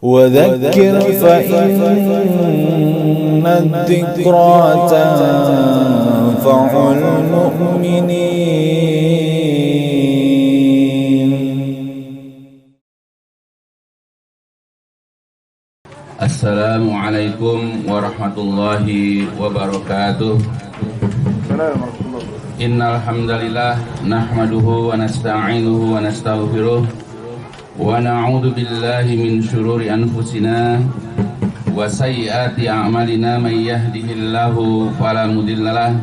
وذكر فإن الذكرى تنفع المؤمنين. Assalamualaikum warahmatullahi wabarakatuh. Innal hamdalillah nahmaduhu wa nasta'inuhu wa nastaghfiruh wa na'udzu billahi min shururi anfusina wa sayyiati a'malina may yahdihillahu fala mudhillalah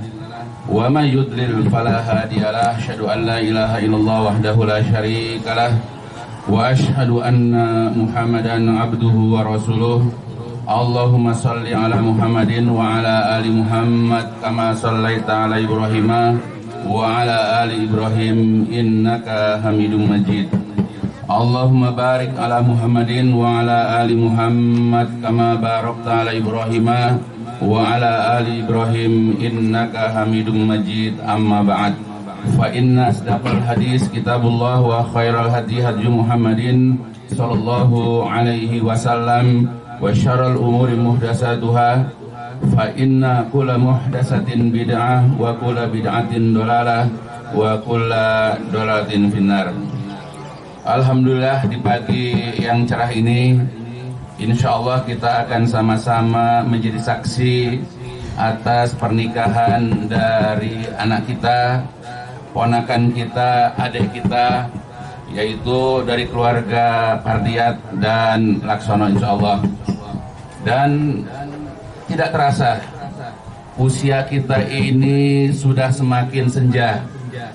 wa may yudlil fala hadiyalah. Asyhadu an la ilaha illallah wahdahu la syarikalah wa asyhadu anna Muhammadan abduhu wa rasuluh. Allahumma salli ala Muhammadin wa ala ali Muhammad kama sallaita ala Ibrahim wa ala ali Ibrahim innaka Hamidum Majid. Allahumma barik ala Muhammadin wa ala ali Muhammad kama barakta ala Ibrahim wa ala ali Ibrahim innaka Hamidum Majid. Amma ba'd. Fa inna asdaqal hadis kitabullah wa khairal hadi hadi Muhammadin sallallahu alaihi wasallam wa syarrul umuri muhdatsatuha fa inna kulla muhdatsatin bid'ah wa kulla bid'atin dhalalah wa kulla dhalalatin finnar. Alhamdulillah, di pagi yang cerah ini insyaallah kita akan sama-sama menjadi saksi atas pernikahan dari anak kita, ponakan kita, adik kita, yaitu dari keluarga Pardiat dan Laksono insyaallah. Dan tidak terasa usia kita ini sudah semakin senja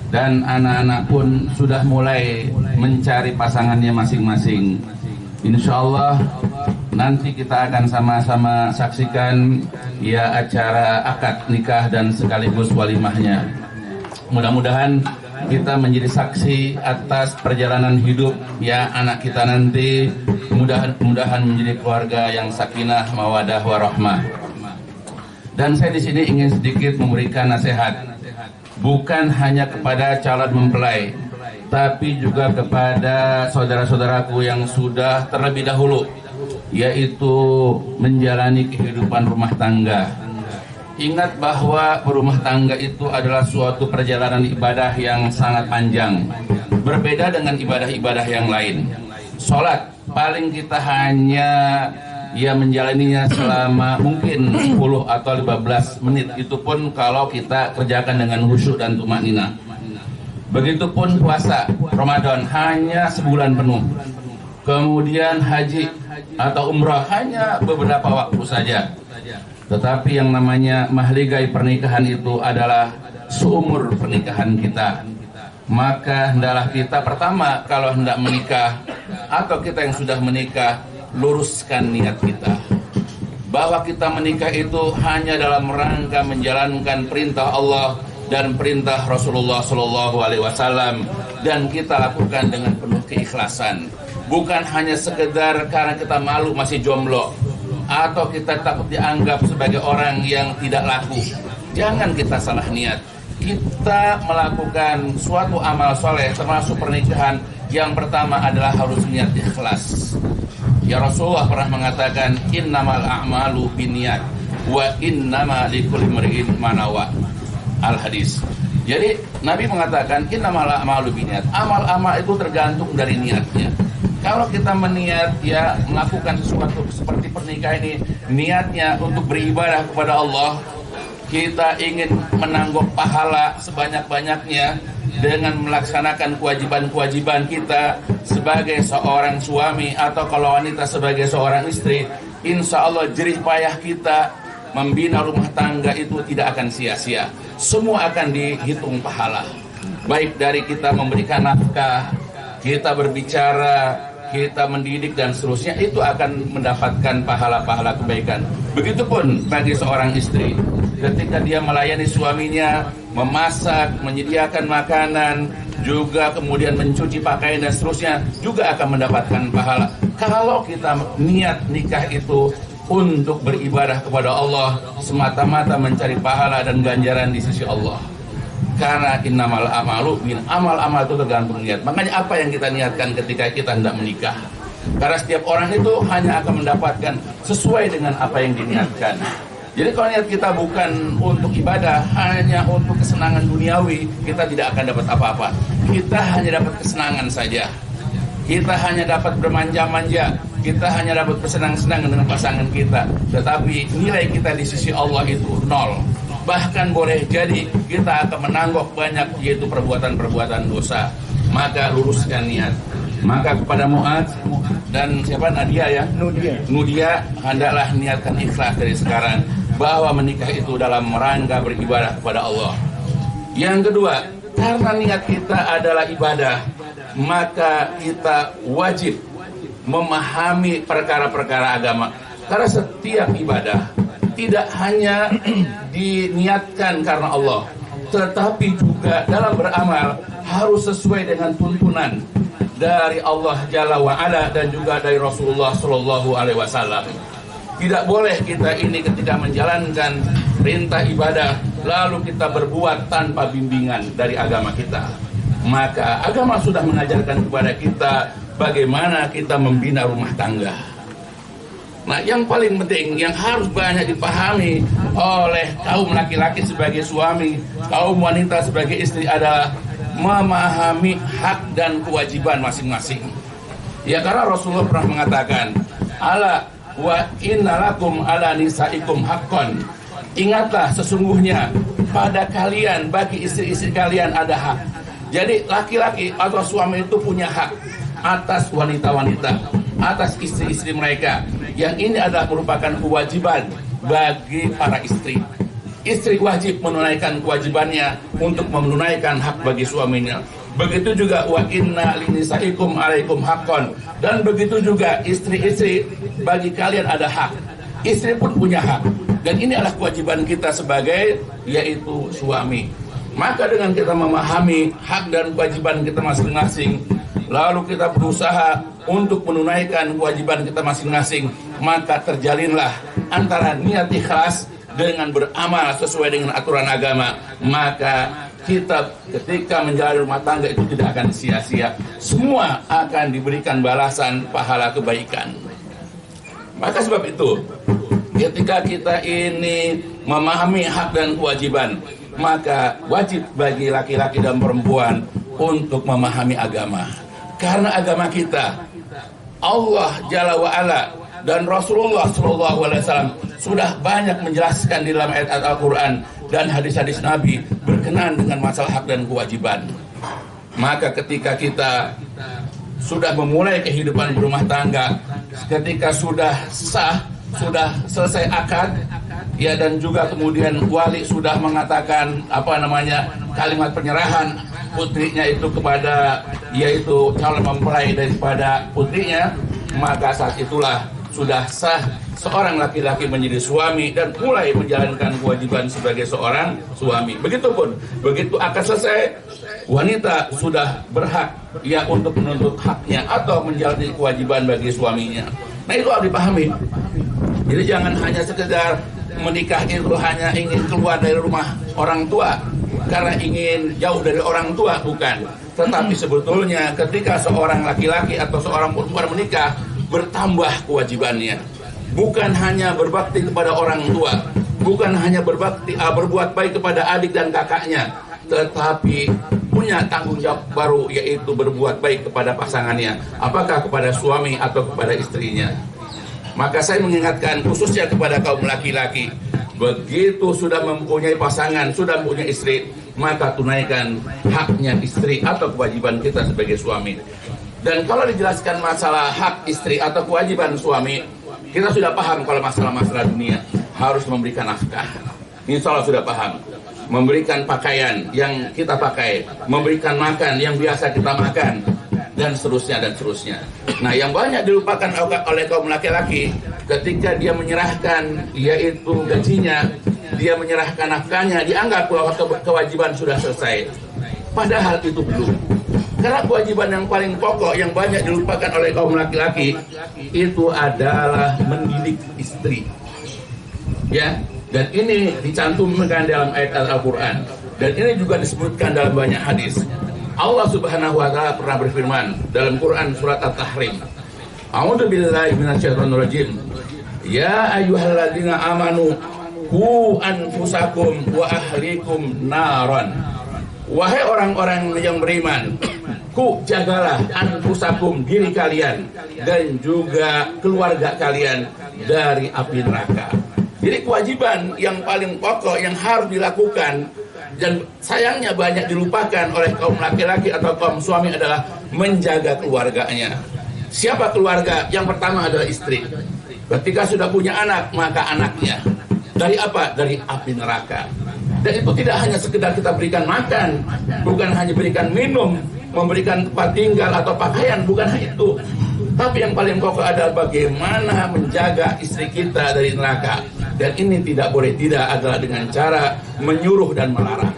dan anak-anak pun sudah mulai mencari pasangannya masing-masing. Insyaallah nanti kita akan sama-sama saksikan ya acara akad nikah dan sekaligus walimahnya. Mudah-mudahan kita menjadi saksi atas perjalanan hidup ya anak kita nanti, mudah-mudahan menjadi keluarga yang sakinah, mawadah, warahmah. Dan saya di sini ingin sedikit memberikan nasihat, bukan hanya kepada calon mempelai, tapi juga kepada saudara-saudaraku yang sudah terlebih dahulu, yaitu menjalani kehidupan rumah tangga. Ingat bahwa berumah tangga itu adalah suatu perjalanan ibadah yang sangat panjang, berbeda dengan ibadah-ibadah yang lain. Sholat paling kita hanya menjalaninya selama mungkin 10 atau 15 menit, itu pun kalau kita kerjakan dengan khusyuk dan tumakninah. Begitupun puasa Ramadan hanya sebulan penuh. Kemudian haji atau umrah hanya beberapa waktu saja. Tetapi yang namanya mahligai pernikahan itu adalah seumur pernikahan kita. Maka hendaklah kita pertama kalau hendak menikah atau kita yang sudah menikah, luruskan niat kita bahwa kita menikah itu hanya dalam rangka menjalankan perintah Allah dan perintah Rasulullah Shallallahu Alaihi Wasallam, dan kita lakukan dengan penuh keikhlasan, bukan hanya sekedar karena kita malu masih jomblo atau kita takut dianggap sebagai orang yang tidak laku. Jangan kita salah niat. Kita melakukan suatu amal soleh termasuk pernikahan, yang pertama adalah harus niat ikhlas. Ya Rasulullah pernah mengatakan innamal a'malu binniyat wa innama likulli imri'in ma nawa. Al hadis. Jadi Nabi mengatakan innamal a'malu binniyat. Amal-amal itu tergantung dari niatnya. Kalau kita meniat melakukan sesuatu seperti pernikahan ini, niatnya untuk beribadah kepada Allah, kita ingin menanggap pahala sebanyak-banyaknya dengan melaksanakan kewajiban-kewajiban kita sebagai seorang suami, atau kalau wanita sebagai seorang istri, insya Allah jerih payah kita membina rumah tangga itu tidak akan sia-sia. Semua akan dihitung pahala, baik dari kita memberikan nafkah, kita berbicara, kita mendidik dan seterusnya, itu akan mendapatkan pahala-pahala kebaikan. Begitupun bagi seorang istri, ketika dia melayani suaminya, memasak, menyediakan makanan, juga kemudian mencuci pakaian dan seterusnya, juga akan mendapatkan pahala. Kalau kita niat nikah itu untuk beribadah kepada Allah, semata-mata mencari pahala dan ganjaran di sisi Allah. Karena innamal a'malu bin, amal-amal itu tergantung niat. Makanya apa yang kita niatkan ketika kita hendak menikah? Karena setiap orang itu hanya akan mendapatkan sesuai dengan apa yang diniatkan. Jadi kalau niat kita bukan untuk ibadah, hanya untuk kesenangan duniawi, kita tidak akan dapat apa-apa. Kita hanya dapat kesenangan saja. Kita hanya dapat bermanja-manja. Kita hanya dapat bersenang-senang dengan pasangan kita. Tetapi nilai kita di sisi Allah itu nol. Bahkan boleh jadi kita akan menanggok banyak, yaitu perbuatan-perbuatan dosa. Maka luruskan niat. Maka kepada Mu'adz dan siapa, Nadia ya? Nudia, hendaklah niatkan ikhlas dari sekarang bahwa menikah itu dalam rangka beribadah kepada Allah. Yang kedua, karena niat kita adalah ibadah, maka kita wajib memahami perkara-perkara agama. Karena setiap ibadah tidak hanya diniatkan karena Allah, tetapi juga dalam beramal harus sesuai dengan tuntunan dari Allah Jalla wa'ala dan juga dari Rasulullah Sallallahu Alaihi Wasallam. Tidak boleh kita ini ketika menjalankan perintah ibadah lalu kita berbuat tanpa bimbingan dari agama kita. Maka agama sudah mengajarkan kepada kita bagaimana kita membina rumah tangga. Nah, yang paling penting yang harus banyak dipahami oleh kaum laki-laki sebagai suami, kaum wanita sebagai istri adalah memahami hak dan kewajiban masing-masing. Ya, karena Rasulullah pernah mengatakan, ala wa innalakum ala nisaikum haqqan. Ingatlah sesungguhnya pada kalian, bagi istri-istri kalian ada hak. Jadi laki-laki atau suami itu punya hak atas wanita-wanita, atas istri-istri mereka. Yang ini adalah merupakan kewajiban bagi para istri. Istri wajib menunaikan kewajibannya untuk menunaikan hak bagi suaminya. Begitu juga wa inna linisaikum alaikum haqqan. Dan begitu juga istri-istri, bagi kalian ada hak. Istri pun punya hak. Dan ini adalah kewajiban kita sebagai yaitu suami. Maka dengan kita memahami hak dan kewajiban kita masing-masing, lalu kita berusaha untuk menunaikan kewajiban kita masing-masing, maka terjalinlah antara niat ikhlas dengan beramal sesuai dengan aturan agama. Maka kita ketika menjalani rumah tangga itu tidak akan sia-sia. Semua akan diberikan balasan pahala kebaikan. Maka sebab itu, ketika kita ini memahami hak dan kewajiban, maka wajib bagi laki-laki dan perempuan untuk memahami agama. Karena agama kita, Allah Jalla wa'ala dan Rasulullah SAW sudah banyak menjelaskan di dalam ayat Al-Quran dan hadis-hadis Nabi berkenaan dengan masalah hak dan kewajiban. Maka ketika kita sudah memulai kehidupan berumah tangga, ketika sudah sah, sudah selesai akad, ya, dan juga kemudian wali sudah mengatakan kalimat penyerahan putrinya itu kepada yaitu calon mempelai daripada putrinya, maka saat itulah sudah sah seorang laki-laki menjadi suami dan mulai menjalankan kewajiban sebagai seorang suami. Begitupun, begitu akad selesai, wanita sudah berhak ya untuk menuntut haknya atau menjalani kewajiban bagi suaminya. Nah, itu harus dipahami. Jadi jangan hanya sekedar menikah itu hanya ingin keluar dari rumah orang tua karena ingin jauh dari orang tua, bukan. Tetapi sebetulnya ketika seorang laki-laki atau seorang perempuan menikah, bertambah kewajibannya. Bukan hanya berbakti kepada orang tua, bukan hanya berbuat baik kepada adik dan kakaknya, tetapi punya tanggung jawab baru, yaitu berbuat baik kepada pasangannya, apakah kepada suami atau kepada istrinya. Maka saya mengingatkan khususnya kepada kaum laki-laki, begitu sudah mempunyai pasangan, sudah mempunyai istri, maka tunaikan haknya istri atau kewajiban kita sebagai suami. Dan kalau dijelaskan masalah hak istri atau kewajiban suami, kita sudah paham kalau masalah-masalah dunia harus memberikan nafkah. Insya Allah sudah paham. Memberikan pakaian yang kita pakai, memberikan makan yang biasa kita makan, dan seterusnya dan seterusnya. Nah, yang banyak dilupakan oleh kaum laki-laki ketika dia menyerahkan yaitu gajinya, dia menyerahkan nafkahnya, dianggap bahwa kewajiban sudah selesai. Padahal itu belum. Karena kewajiban yang paling pokok yang banyak dilupakan oleh kaum laki-laki itu adalah mendidik istri. Ya, dan ini dicantumkan dalam ayat Al-Quran, dan ini juga disebutkan dalam banyak hadis. Allah Subhanahu wa taala pernah berfirman dalam Quran surat At-Tahrim, A'udzu billahi minasyaitonir rajim. Ya ayyuhalladzina amanu qu anfusakum wa ahlikum naran. Wahai orang-orang yang beriman, ku jagalah anfusakum, diri kalian, dan juga keluarga kalian dari api neraka. Jadi kewajiban yang paling pokok yang harus dilakukan, dan sayangnya banyak dilupakan oleh kaum laki-laki atau kaum suami, adalah menjaga keluarganya. Siapa keluarga? Yang pertama adalah istri. Ketika sudah punya anak, maka anaknya. Dari apa? Dari api neraka. Dan itu tidak hanya sekedar kita berikan makan, bukan hanya berikan minum, memberikan tempat tinggal atau pakaian, bukan hanya itu. Tapi yang paling pokok adalah bagaimana menjaga istri kita dari neraka. Dan ini tidak boleh tidak adalah dengan cara menyuruh dan melarang.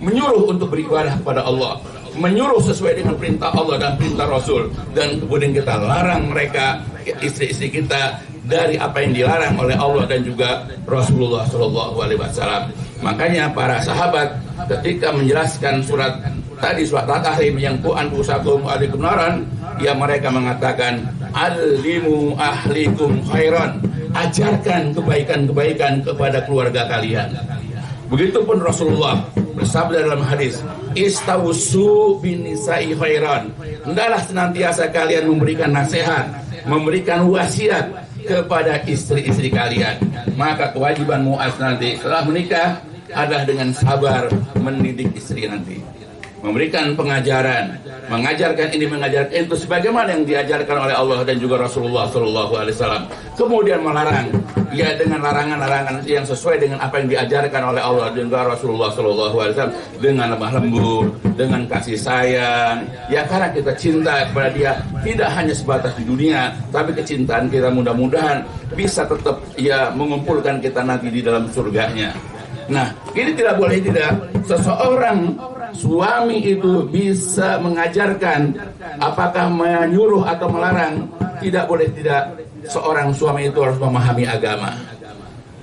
Menyuruh untuk beribadah kepada Allah, menyuruh sesuai dengan perintah Allah dan perintah Rasul, dan kemudian kita larang mereka, istri-istri kita, dari apa yang dilarang oleh Allah dan juga Rasulullah SAW. Makanya para sahabat ketika menjelaskan surat tadi, surat At-Tahrim, yang qu anfusakum wa ahlikum naran, ya mereka mengatakan alimu ahlikum khairan, ajarkan kebaikan-kebaikan kepada keluarga kalian. Begitupun Rasulullah bersabda dalam hadis, istawsu binisa'i khairan, hendaklah senantiasa kalian memberikan nasihat, memberikan wasiat kepada istri-istri kalian. Maka kewajiban mu'az nanti setelah menikah adalah dengan sabar mendidik istri nanti, memberikan pengajaran, mengajarkan ini, mengajarkan itu sebagaimana yang diajarkan oleh Allah dan juga Rasulullah SAW. Kemudian melarang, ya dengan larangan-larangan yang sesuai dengan apa yang diajarkan oleh Allah dan juga Rasulullah SAW, dengan lemah lembut, dengan kasih sayang, ya karena kita cinta kepada dia tidak hanya sebatas di dunia, tapi kecintaan kita mudah-mudahan bisa tetap ya mengumpulkan kita nanti di dalam surganya. Nah, ini tidak boleh tidak seseorang suami itu bisa mengajarkan, apakah menyuruh atau melarang. Tidak boleh tidak seorang suami itu harus memahami agama.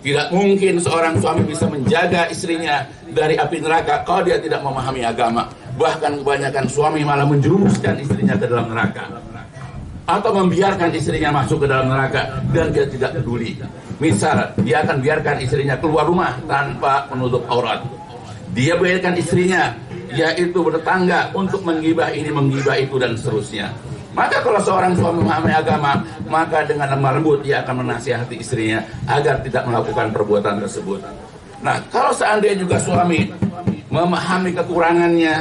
Tidak mungkin seorang suami bisa menjaga istrinya dari api neraka kalau dia tidak memahami agama. Bahkan kebanyakan suami malah menjerumuskan istrinya ke dalam neraka, atau membiarkan istrinya masuk ke dalam neraka dan dia tidak peduli. Misal, dia akan biarkan istrinya keluar rumah tanpa menutup aurat. Dia biarkan istrinya yaitu bertetangga untuk menggibah ini, menggibah itu, dan seterusnya. Maka kalau seorang suami memahami agama, maka dengan lemah lembut dia akan menasihati istrinya agar tidak melakukan perbuatan tersebut. Nah, kalau seandainya juga suami memahami kekurangannya,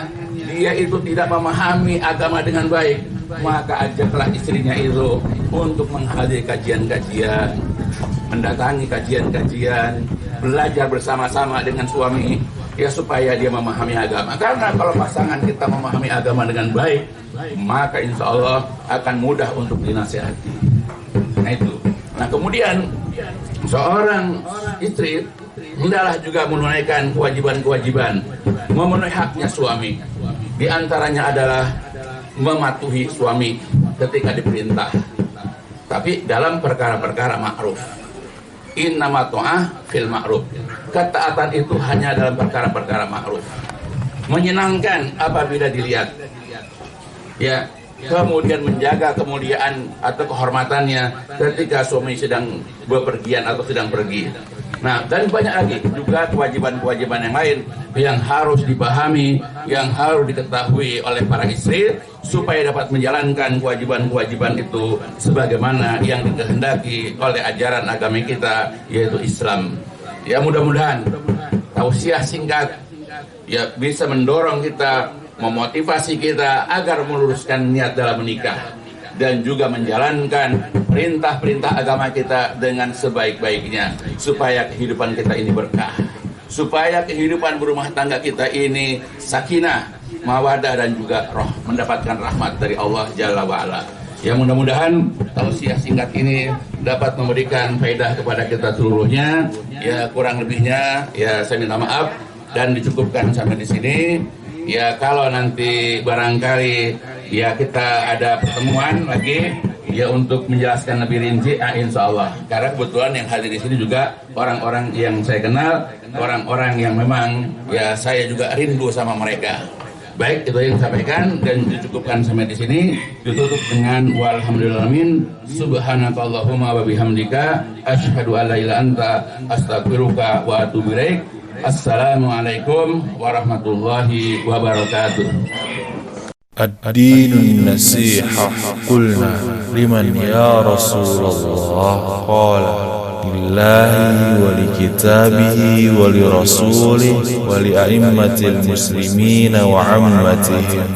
dia itu tidak memahami agama dengan baik, maka ajaklah istrinya itu untuk menghadiri kajian-kajian, mendatangi kajian-kajian, belajar bersama-sama dengan suami, ya supaya dia memahami agama. Karena kalau pasangan kita memahami agama dengan baik, maka insya Allah akan mudah untuk dinasihati. Nah itu. Nah kemudian seorang istri hendaklah juga menunaikan kewajiban-kewajiban, memenuhi haknya suami. Di antaranya adalah mematuhi suami ketika diperintah, tapi dalam perkara-perkara ma'ruf. Innama ta'ah fil ma'ruf. Ketaatan itu hanya dalam perkara-perkara ma'ruf. Menyenangkan apabila dilihat. Ya, kemudian menjaga kemuliaan atau kehormatannya ketika suami sedang bepergian atau sedang pergi. Nah, dan banyak lagi juga kewajiban-kewajiban yang lain yang harus dipahami, yang harus diketahui oleh para istri supaya dapat menjalankan kewajiban-kewajiban itu sebagaimana yang dikehendaki oleh ajaran agama kita, yaitu Islam. Ya, mudah-mudahan tausiah singkat ya bisa mendorong kita, memotivasi kita agar meluruskan niat dalam menikah dan juga menjalankan perintah-perintah agama kita dengan sebaik-baiknya supaya kehidupan kita ini berkah, supaya kehidupan berumah tangga kita ini sakinah, mawadah, dan juga mendapatkan rahmat dari Allah Jalla wa'ala. Ya mudah-mudahan tausiah singkat ini dapat memberikan faedah kepada kita seluruhnya. Ya kurang lebihnya ya saya minta maaf dan dicukupkan sampai di sini. Ya kalau nanti barangkali ya kita ada pertemuan lagi ya untuk menjelaskan lebih rinci, insya Allah. Karena kebetulan yang hadir di sini juga orang-orang yang saya kenal, orang-orang yang memang ya saya juga rindu sama mereka. Baik, itu yang disampaikan dan dicukupkan sampai di sini. Ditutup dengan walhamdulillahin subhanakallahumma wa bihamdika asyhadu an la ilaha anta astaghfiruka wa atubu ilaik. Assalamualaikum warahmatullahi wabarakatuh. الدين النصيحة قلنا لمن يا رسول الله قال لله ولكتابه ولرسوله ولأئمة المسلمين وعمتهم